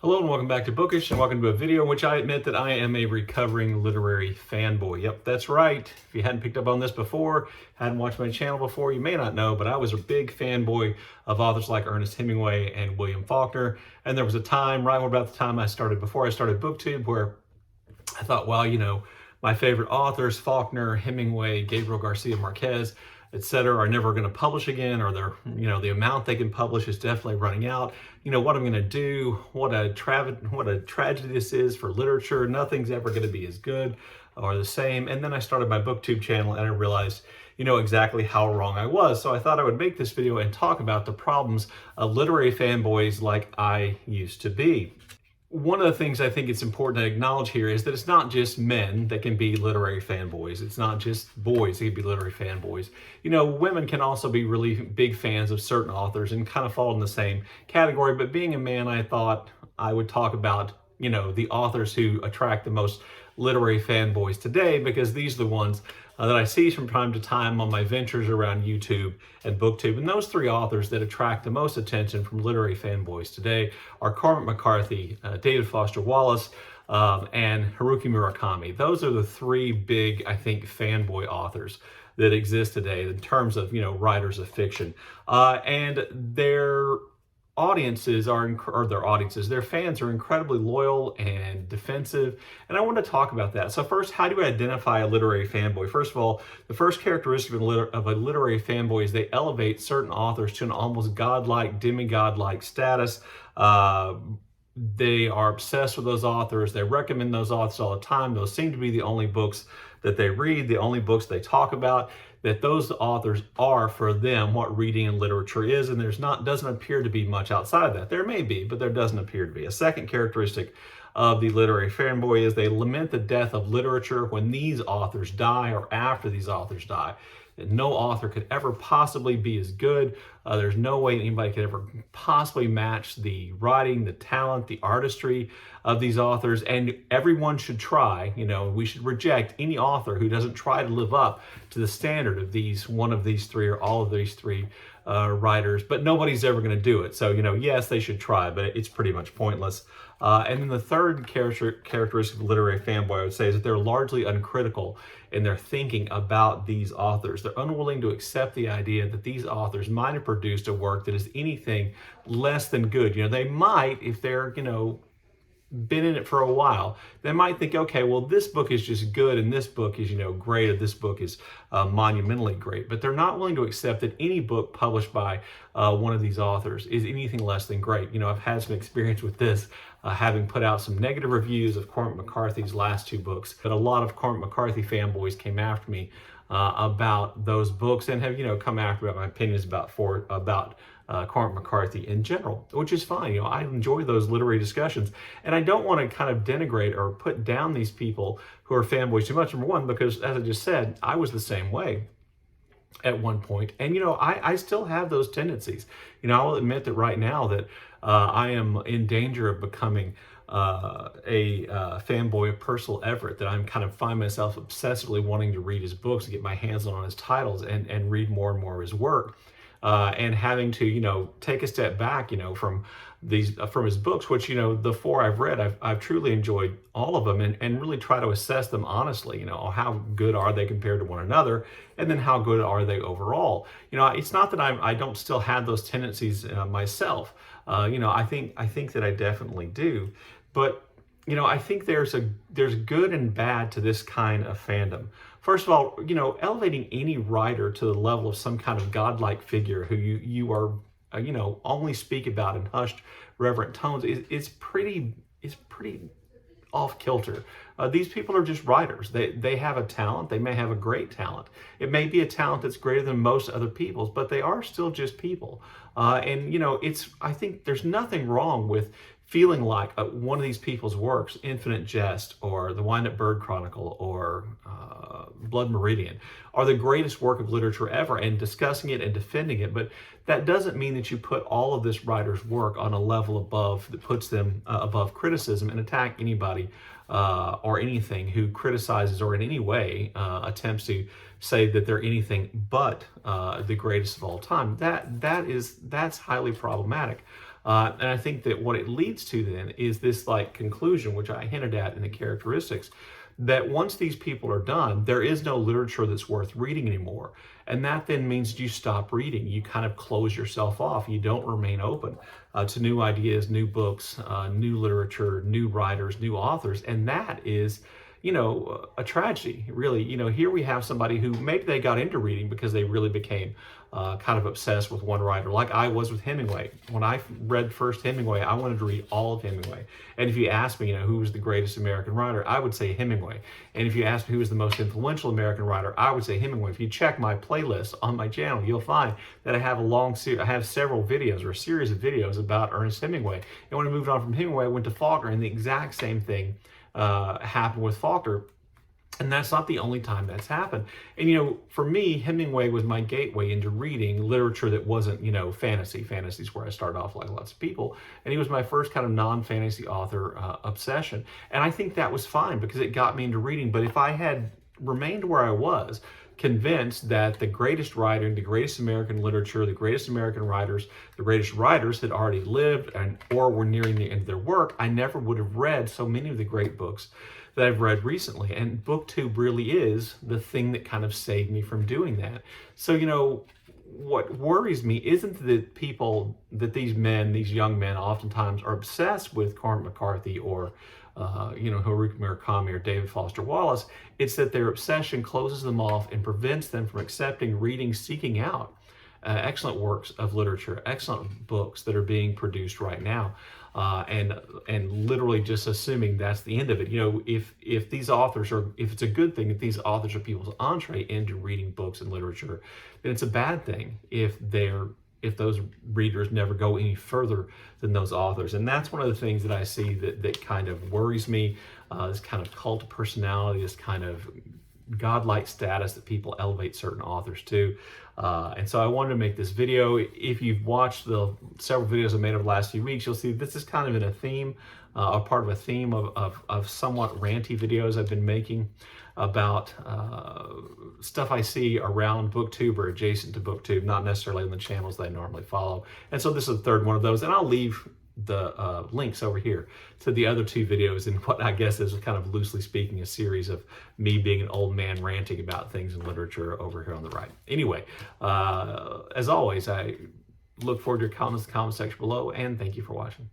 Hello and welcome back to Bookish, and welcome to a video in which I admit that I am a recovering literary fanboy. Yep, that's right. If you hadn't picked up on this before, hadn't watched my channel before, you may not know, but I was a big fanboy of authors like Ernest Hemingway and William Faulkner. And there was a time, right about the time before I started BookTube, where I thought, well, my favorite authors, Faulkner, Hemingway, Gabriel Garcia Marquez, etc., are never going to publish again, or the amount they can publish is definitely running out. What I'm going to do, what a tragedy this is for literature. Nothing's ever going to be as good or the same. And then I started my BookTube channel and I realized, exactly how wrong I was. So I thought I would make this video and talk about the problems of literary fanboys like I used to be. One of the things I think it's important to acknowledge here is that it's not just men that can be literary fanboys. It's not just boys that can be literary fanboys. Women can also be really big fans of certain authors and kind of fall in the same category. But being a man, I thought I would talk about, the authors who attract the most literary fanboys today, because these are the ones that I see from time to time on my ventures around YouTube and BookTube. And those three authors that attract the most attention from literary fanboys today are Cormac McCarthy, David Foster Wallace, and Haruki Murakami. Those are the three big, I think, fanboy authors that exist today in terms of, writers of fiction. And their fans are incredibly loyal and defensive, and I want to talk about that. So first, how do you identify a literary fanboy? First of all, the first characteristic of a literary fanboy is they elevate certain authors to an almost godlike, demigod-like status. They are obsessed with those authors. They recommend those authors all the time. Those seem to be the only books that they read, the only books they talk about, that those authors are for them what reading and literature is, and doesn't appear to be much outside of that. There may be, but there doesn't appear to be. A second characteristic of the literary fanboy is they lament the death of literature when these authors die or after these authors die. No author could ever possibly be as good. There's no way anybody could ever possibly match the writing, the talent, the artistry of these authors, and everyone should try. We should reject any author who doesn't try to live up to the standard of one of these three or all of these three writers, but nobody's ever going to do it. So, yes, they should try, but it's pretty much pointless. And then the third characteristic of literary fanboy, I would say, is that they're largely uncritical in their thinking about these authors. They're unwilling to accept the idea that these authors might have produced a work that is anything less than good. They might, if they're, been in it for a while, they might think, okay, well, this book is just good and this book is, great, or this book is monumentally great. But they're not willing to accept that any book published by one of these authors is anything less than great. I've had some experience with this, having put out some negative reviews of Cormac McCarthy's last two books. But a lot of Cormac McCarthy fanboys came after me about those books and have, come after me about my opinions about Cormac McCarthy in general, which is fine. I enjoy those literary discussions, and I don't want to kind of denigrate or put down these people who are fanboys too much. Number one, because as I just said, I was the same way at one point, and I still have those tendencies. I'll admit that right now that I am in danger of becoming a fanboy of Percival Everett, that I'm kind of find myself obsessively wanting to read his books and get my hands on his titles and read more and more of his work. And having to, take a step back, from his books, which, the four I've read, I've truly enjoyed all of them, and really try to assess them honestly. How good are they compared to one another, and then how good are they overall? It's not that I don't still have those tendencies myself. I think that I definitely do, but I think there's good and bad to this kind of fandom. First of all, elevating any writer to the level of some kind of godlike figure who you are, only speak about in hushed, reverent tones is pretty off kilter. These people are just writers. They have a talent. They may have a great talent. It may be a talent that's greater than most other people's, but they are still just people. And I think there's nothing wrong with feeling like one of these people's works, Infinite Jest or The Wind-Up Bird Chronicle or Blood Meridian, are the greatest work of literature ever, and discussing it and defending it. But that doesn't mean that you put all of this writer's work on a level above that puts them above criticism and attack anybody or anything who criticizes or in any way attempts to say that they're anything but the greatest of all time. That's highly problematic. And I think that what it leads to then is this like conclusion, which I hinted at in the characteristics, that once these people are done, there is no literature that's worth reading anymore. And that then means you stop reading. You kind of close yourself off. You don't remain open to new ideas, new books, new literature, new writers, new authors. And that is, a tragedy, really. Here we have somebody who maybe they got into reading because they really became kind of obsessed with one writer, like I was with Hemingway. When I read first Hemingway, I wanted to read all of Hemingway. And if you ask me, who was the greatest American writer, I would say Hemingway. And if you ask me who was the most influential American writer, I would say Hemingway. If you check my playlist on my channel, you'll find that I have I have several videos or a series of videos about Ernest Hemingway. And when I moved on from Hemingway, I went to Faulkner, and the exact same thing happened with Faulkner. And that's not the only time that's happened. And, for me, Hemingway was my gateway into reading literature that wasn't, fantasy. Fantasy's where I started off, like lots of people. And he was my first kind of non-fantasy author obsession. And I think that was fine because it got me into reading. But if I had remained where I was, convinced that the greatest writing, the greatest American literature, the greatest American writers, the greatest writers had already lived or were nearing the end of their work, I never would have read so many of the great books that I've read recently. And booktube really is the thing that kind of saved me from doing that. So, what worries me isn't that these young men oftentimes are obsessed with Cormac McCarthy or Haruki Murakami or David Foster Wallace. It's that their obsession closes them off and prevents them from accepting, reading, seeking out excellent works of literature, excellent books that are being produced right now, and literally just assuming that's the end of it. If these authors if it's a good thing that these authors are people's entree into reading books and literature, then it's a bad thing if those readers never go any further than those authors. And that's one of the things that I see that kind of worries me, this kind of cult of personality, this kind of godlike status that people elevate certain authors to. And so I wanted to make this video. If you've watched the several videos I made over the last few weeks, you'll see this is kind of in a theme, a part of a theme of somewhat ranty videos I've been making about stuff I see around BookTube or adjacent to BookTube, not necessarily on the channels that I normally follow. And so this is the third one of those, and I'll leave the links over here to the other two videos in what I guess is kind of loosely speaking a series of me being an old man ranting about things in literature over here on the right. Anyway, as always, I look forward to your comments in the comment section below, and thank you for watching.